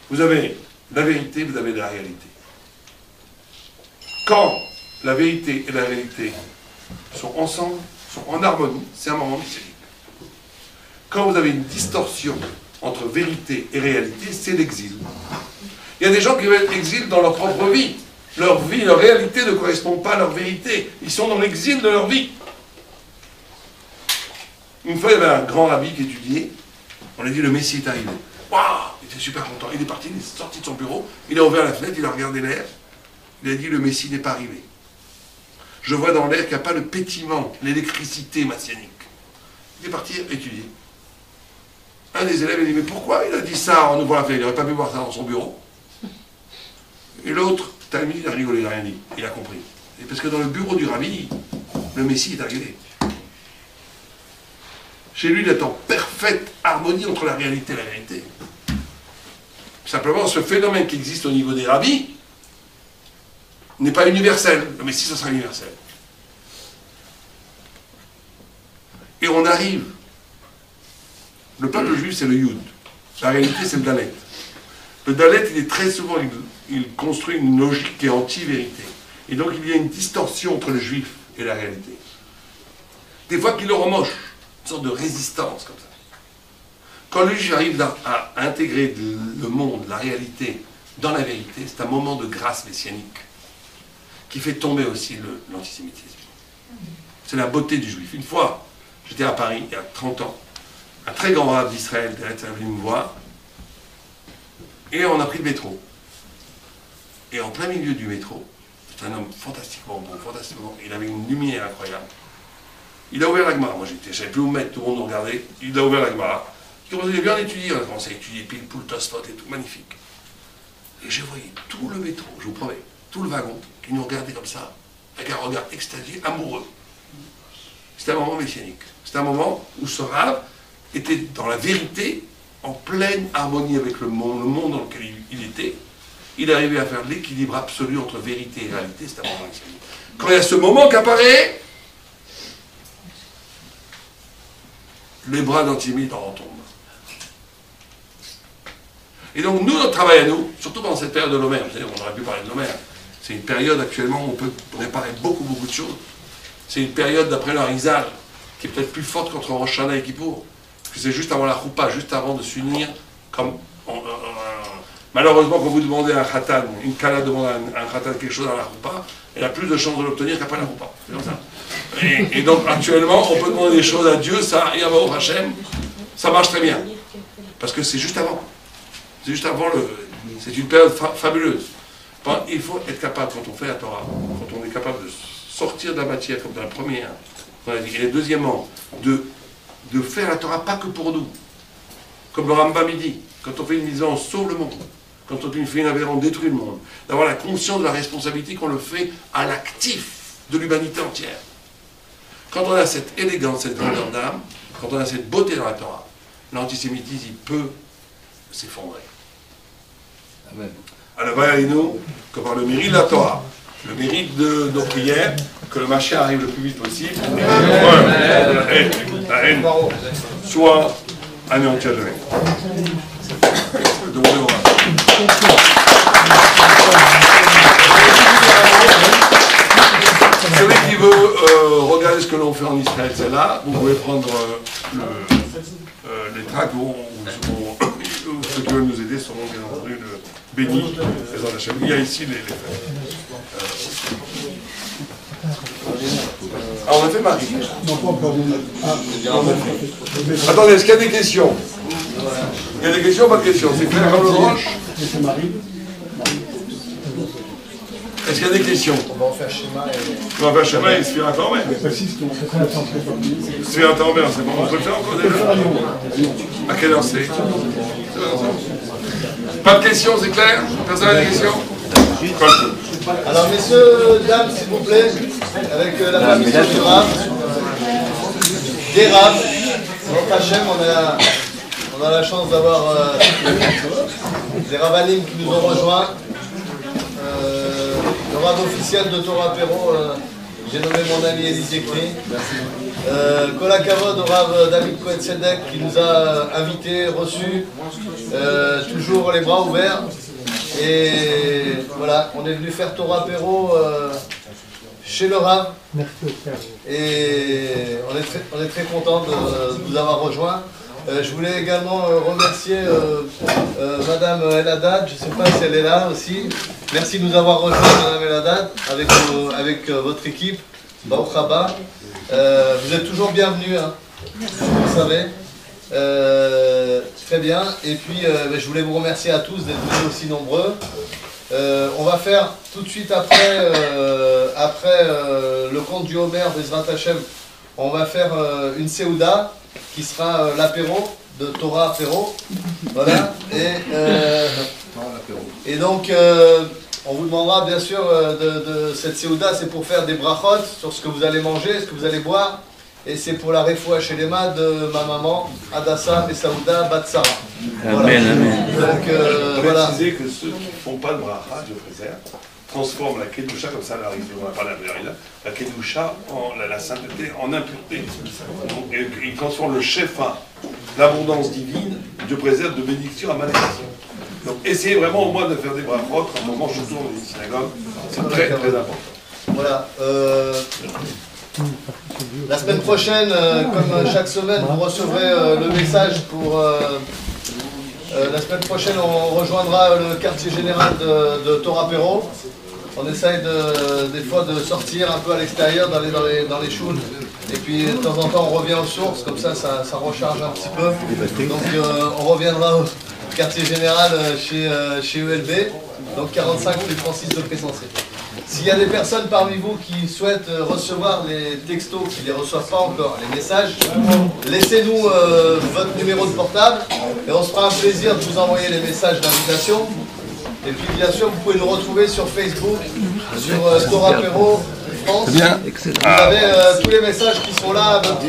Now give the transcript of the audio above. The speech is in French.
Vous avez la vérité, vous avez la réalité. Quand la vérité et la réalité sont ensemble, sont en harmonie, c'est un moment messianique. Quand vous avez une distorsion entre vérité et réalité, c'est l'exil. Il y a des gens qui veulent exil dans leur propre vie. Leur vie, leur réalité ne correspond pas à leur vérité. Ils sont dans l'exil de leur vie. Une fois, il y avait un grand rabbi qui étudiait. On lui a dit, le Messie est arrivé. Waouh! Il était super content. Il est parti, il est sorti de son bureau. Il a ouvert la fenêtre, il a regardé l'air. Il a dit, le Messie n'est pas arrivé. Je vois dans l'air qu'il n'y a pas le pétillement, l'électricité messianique. Il est parti étudier. Un des élèves, il dit, mais pourquoi il a dit ça en ouvrant la fenêtre? Il n'aurait pas pu voir ça dans son bureau. Et l'autre, Talmud, il a rigolé, il n'a rien dit. Il a compris. Et parce que dans le bureau du rabbi, le Messie est arrivé. Chez lui, il est en parfaite harmonie entre la réalité et la vérité. Simplement, ce phénomène qui existe au niveau des rabbis n'est pas universel. Le Messie, ça sera universel. Et on arrive. Le peuple juif, c'est le Yud. La réalité, c'est le Dalet. Le Dalet, il est très souvent, il construit une logique qui est anti-vérité. Et donc, il y a une distorsion entre le juif et la réalité. Des fois qu'il le remoche, une sorte de résistance comme ça. Quand le juif arrive à intégrer le monde, la réalité, dans la vérité, c'est un moment de grâce messianique qui fait tomber aussi l'antisémitisme. C'est la beauté du juif. Une fois, j'étais à Paris, il y a 30 ans, un très grand rabbin d'Israël est venu me voir, et on a pris le métro. Et en plein milieu du métro, c'est un homme fantastiquement bon, fantastiquement, il avait une lumière incroyable. Il a ouvert la Gemara, moi je savais plus où me mettre, tout le monde nous regardait, il a ouvert la Gemara. Il commençait bien à étudier, on a commencé à étudier pile, poule, Tosfot et tout, magnifique. Et j'ai voyé tout le métro, je vous promets, tout le wagon, qui nous regardait comme ça, avec un regard extasié, amoureux. C'était un moment messianique. C'était un moment où ce rave était dans la vérité, en pleine harmonie avec le monde dans lequel il était. Il arrivait à faire l'équilibre absolu entre vérité et réalité. C'est un moment messianique. Quand il y a ce moment qui apparaît, les bras d'antisémites en retombent. Et donc, nous, notre travail à nous, surtout pendant cette période de l'Omer, vous savez, on aurait pu parler de l'Omer, c'est une période actuellement où on peut réparer beaucoup de choses. C'est une période, d'après le Harizal, qui est peut-être plus forte qu'entre Rosh Hashanah et Kippour. Parce que c'est juste avant la Choupa, juste avant de s'unir, comme... malheureusement, quand vous demandez à un khatan, une kala demande à un khatan quelque chose dans la Choupa, elle a plus de chances de l'obtenir qu'après la Choupa. C'est comme ça. Et donc, actuellement, on peut demander des choses à Dieu, ça, et à Baruch Hashem, ça marche très bien. Parce que c'est juste avant. C'est juste avant c'est une période fabuleuse. Il faut être capable, quand on fait la Torah, quand on est capable de sortir de la matière, comme dans la première, on a dit, et deuxièmement, de faire la Torah pas que pour nous. Comme le Rambam dit, quand on fait une mise on sauve le monde. Quand on fait une affaire, on détruit le monde. D'avoir la conscience de la responsabilité qu'on le fait à l'actif de l'humanité entière. Quand on a cette élégance, cette grandeur d'âme, quand on a cette beauté dans la Torah, l'antisémitisme, il peut s'effondrer. Amen. Alors, nous, que par le mérite de la Torah, le mérite de nos prières, que le Mashiach arrive le plus vite possible, la haine soit anéantie à jamais. Celui qui veut regarder ce que l'on fait en Israël, c'est là. Vous pouvez prendre les tracts où ceux qui veulent nous aider seront bien entendu bénis. Il y a ici les Ah, on a fait Marie. Non, pas encore. Attendez, est-ce qu'il y a des questions? Il y a des questions ou pas de questions? C'est clair comme le branche? C'est Marie. Est-ce qu'il y a des questions? On va en faire schéma et... On va faire schéma et se faire attendre. Se faire attendre, c'est bon. On peut le faire encore déjà? À quelle heure c'est? Pas de questions, c'est clair? Personne n'a des questions? Alors, messieurs, dames, s'il vous plaît, avec la permission du Rav, des Rav, donc Hachem, on a la chance d'avoir des Ravanim qui nous ont rejoints. Le Rav officiel de Torah Perron, j'ai nommé mon ami Élie Zekri. Kola Kavod au Rav David Cohen Sedek qui nous a invités, reçus, toujours les bras ouverts. Et voilà, on est venu faire Torah Apéro chez le Rav. Et on est très content de vous avoir rejoint. Je voulais également remercier Madame El Haddad, je ne sais pas si elle est là aussi. Merci de nous avoir rejoint, Madame El Haddad, avec votre équipe, Baruch Haba. Vous êtes toujours bienvenue, hein, vous savez. Très bien. Et puis, je voulais vous remercier à tous d'être venus aussi nombreux. On va faire tout de suite après le conte du Homer, Bezrat Hashem, on va faire une Seouda qui sera l'apéro de Torah apéro. Voilà. Et donc, on vous demandera bien sûr de cette Seouda, c'est pour faire des brachot sur ce que vous allez manger, ce que vous allez boire. Et c'est pour la refoua chez les mains de ma maman, Adassa Saouda Batsara. Voilà. Amen, amen. Donc, voilà. Préciser que ceux qui ne font pas de bracha, Dieu préserve, transforment la kedusha, comme ça, on va parler la kedusha, la sainteté, en impureté. Et ils transforment le shefa, l'abondance divine, Dieu préserve, de bénédiction à malédiction. Donc essayez vraiment au moins de faire des brachot, un moment surtout dans les synagogues, c'est très très important. Voilà. La semaine prochaine, comme chaque semaine, vous recevrez le message pour... la semaine prochaine, on rejoindra le quartier général de Torah Apéro. On essaye des fois de sortir un peu à l'extérieur, d'aller dans les choules. Et puis de temps en temps, on revient aux sources, comme ça recharge un petit peu. Donc on reviendra au quartier général chez ELB, donc 45 rue Francis de Pressensé. S'il y a des personnes parmi vous qui souhaitent recevoir les textos, qui ne les reçoivent pas encore, les messages, laissez-nous votre numéro de portable et on se fera un plaisir de vous envoyer les messages d'invitation. Et puis bien sûr, vous pouvez nous retrouver sur Facebook, sur Torah Apéro France. Vous avez tous les messages qui sont là à votre